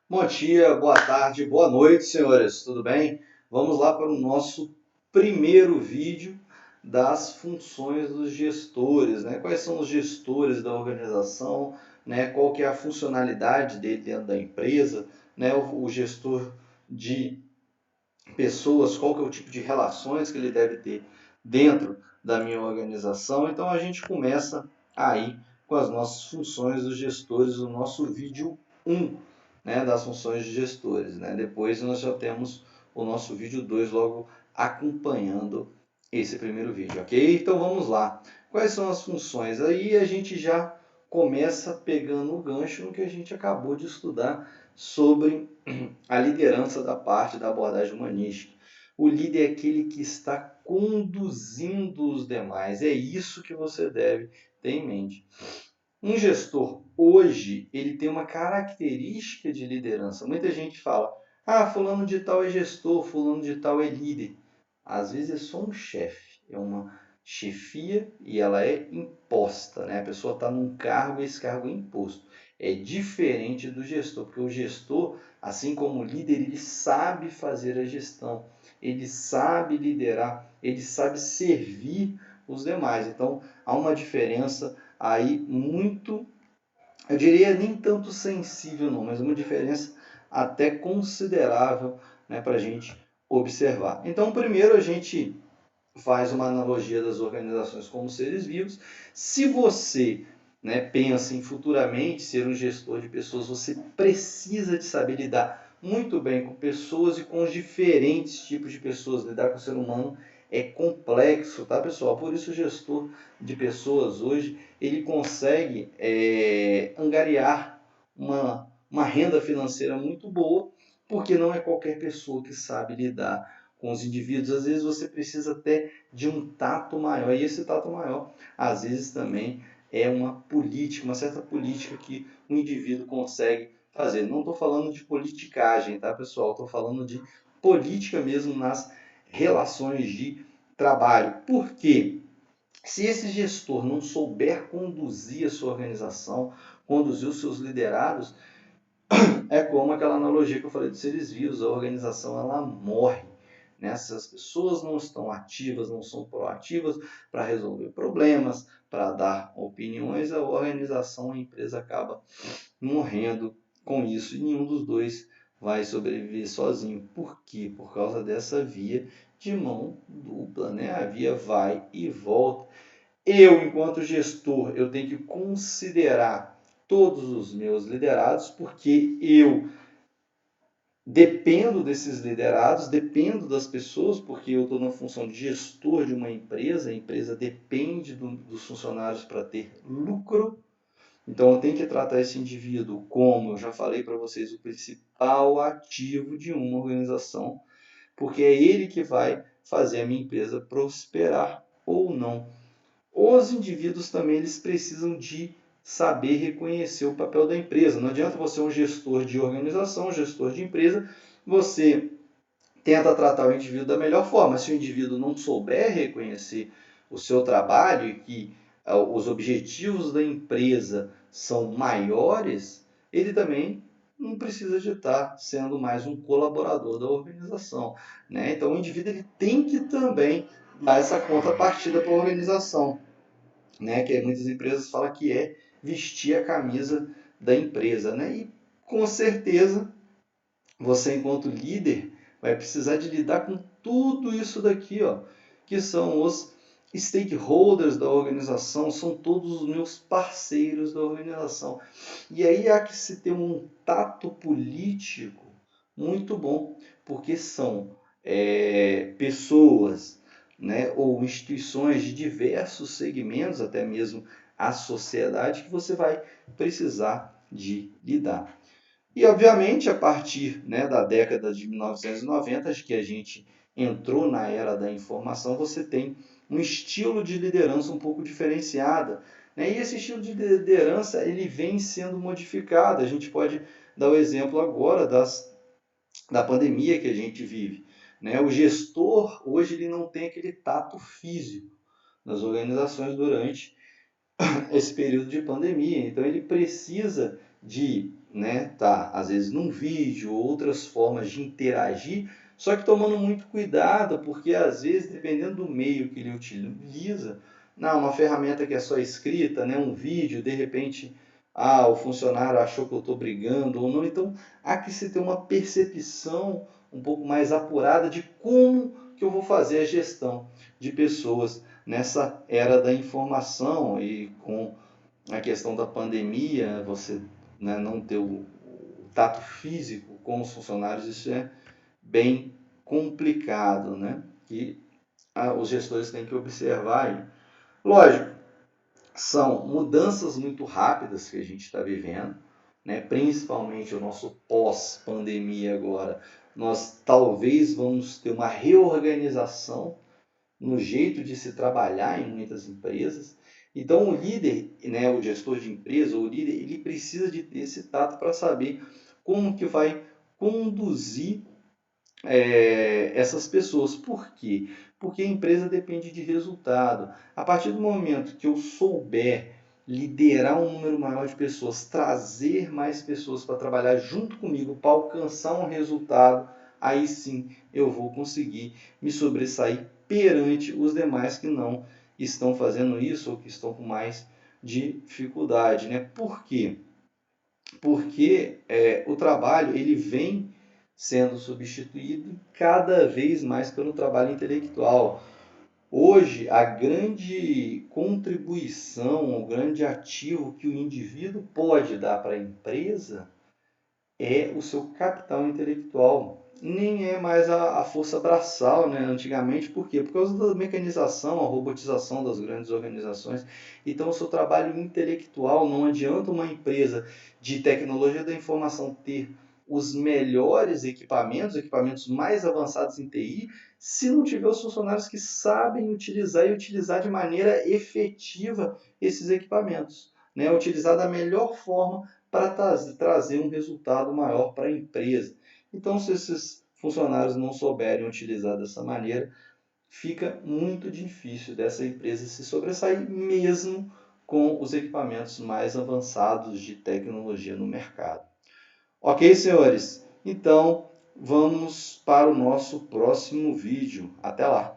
Bom dia, boa tarde, boa noite, senhores. Tudo bem? Vamos lá para o nosso primeiro vídeo das funções dos gestores, né? Quais são os gestores da organização, né? Qual que é a funcionalidade dele dentro da empresa, né? O gestor de pessoas, qual que é o tipo de relações que ele deve ter dentro da minha organização. Então a gente começa aí com as nossas funções dos gestores, o nosso vídeo 1, né, das funções de gestores, né? Depois nós já temos o nosso vídeo 2 logo acompanhando esse primeiro vídeo, ok? Então vamos lá. Quais são as funções? Aí a gente já começa pegando o gancho no que a gente acabou de estudar sobre a liderança da parte da abordagem humanística. O líder é aquele que está conduzindo os demais. É isso que você deve ter em mente. Um gestor, hoje, ele tem uma característica de liderança. Muita gente fala, fulano de tal é gestor, fulano de tal é líder. Às vezes é só um chefe, é uma chefia e ela é imposta, né? A pessoa está num cargo e esse cargo é imposto. É diferente do gestor, porque o gestor, assim como o líder, ele sabe fazer a gestão, ele sabe liderar, ele sabe servir os demais. Então, há uma diferença aí muito, eu diria nem tanto sensível não, mas uma diferença até considerável, né, para a gente observar. Então, primeiro a gente faz uma analogia das organizações como seres vivos. Se você, né, pensa em futuramente ser um gestor de pessoas, você precisa de saber lidar muito bem com pessoas e com os diferentes tipos de pessoas. Lidar com o ser humano é complexo, tá, pessoal? Por isso o gestor de pessoas hoje, ele consegue angariar uma renda financeira muito boa, porque não é qualquer pessoa que sabe lidar com os indivíduos. Às vezes você precisa até de um tato maior, e esse tato maior, às vezes também é uma política, uma certa política que o indivíduo consegue fazer. Não estou falando de politicagem, tá, pessoal? Estou falando de política mesmo nas relações de trabalho. Por quê? Se esse gestor não souber conduzir a sua organização, conduzir os seus liderados, é como aquela analogia que eu falei de seres vivos, a organização ela morre. Né? Se as pessoas não estão ativas, não são proativas para resolver problemas, para dar opiniões, a organização, a empresa acaba morrendo com isso e nenhum dos dois vai sobreviver sozinho. Por quê? Por causa dessa via de mão dupla, né? A via vai e volta. Eu, enquanto gestor, eu tenho que considerar todos os meus liderados, porque eu dependo desses liderados, dependo das pessoas, porque eu estou na função de gestor de uma empresa, a empresa depende dos funcionários para ter lucro. Então eu tenho que tratar esse indivíduo como, eu já falei para vocês, o principal ativo de uma organização, porque é ele que vai fazer a minha empresa prosperar ou não. Os indivíduos também eles precisam de saber reconhecer o papel da empresa. Não adianta você ser um gestor de organização, um gestor de empresa, você tenta tratar o indivíduo da melhor forma. Se o indivíduo não souber reconhecer o seu trabalho e que os objetivos da empresa são maiores, ele também não precisa de estar sendo mais um colaborador da organização. Né? Então o indivíduo ele tem que também dar essa contrapartida para a organização, né? Que muitas empresas falam que é vestir a camisa da empresa. Né? E com certeza você, enquanto líder, vai precisar de lidar com tudo isso daqui, ó, que são os stakeholders da organização, são todos os meus parceiros da organização. E aí há que se ter um tato político muito bom, porque são pessoas, né, ou instituições de diversos segmentos, até mesmo a sociedade, que você vai precisar de lidar. E, obviamente, a partir, né, da década de 1990, que a gente entrou na era da informação, você tem um estilo de liderança um pouco diferenciada. Né? E esse estilo de liderança ele vem sendo modificado. A gente pode dar o exemplo agora da pandemia que a gente vive. Né? O gestor, hoje, ele não tem aquele tato físico nas organizações durante esse período de pandemia. Então, ele precisa de né, tá às vezes num vídeo, outras formas de interagir, só que tomando muito cuidado, porque às vezes, dependendo do meio que ele utiliza, não, uma ferramenta que é só escrita, né, um vídeo, de repente, o funcionário achou que eu estou brigando ou não, então há que se ter uma percepção um pouco mais apurada de como que eu vou fazer a gestão de pessoas nessa era da informação e com a questão da pandemia, você, né, não ter o tato físico com os funcionários, isso é bem complicado, né? E os gestores têm que observar aí. Lógico, são mudanças muito rápidas que a gente está vivendo, né? Principalmente o nosso pós-pandemia agora. Nós talvez vamos ter uma reorganização no jeito de se trabalhar em muitas empresas. Então, o líder, né, o gestor de empresa, o líder, ele precisa de ter esse tato para saber como que vai conduzir essas pessoas. Por quê? Porque a empresa depende de resultado. A partir do momento que eu souber liderar um número maior de pessoas, trazer mais pessoas para trabalhar junto comigo para alcançar um resultado, aí sim eu vou conseguir me sobressair perante os demais que não estão fazendo isso ou que estão com mais dificuldade, né? Por quê? Porque o trabalho ele vem sendo substituído cada vez mais pelo trabalho intelectual. Hoje, a grande contribuição, o grande ativo que o indivíduo pode dar para a empresa é o seu capital intelectual. Nem é mais a força braçal, né? Antigamente, por quê? Por causa da mecanização, a robotização das grandes organizações. Então, o seu trabalho intelectual, não adianta uma empresa de tecnologia da informação ter os melhores equipamentos, equipamentos mais avançados em TI, se não tiver os funcionários que sabem utilizar e utilizar de maneira efetiva esses equipamentos, né? Utilizar da melhor forma para trazer um resultado maior para a empresa. Então, se esses funcionários não souberem utilizar dessa maneira, fica muito difícil dessa empresa se sobressair, mesmo com os equipamentos mais avançados de tecnologia no mercado. Ok, senhores? Então, vamos para o nosso próximo vídeo. Até lá!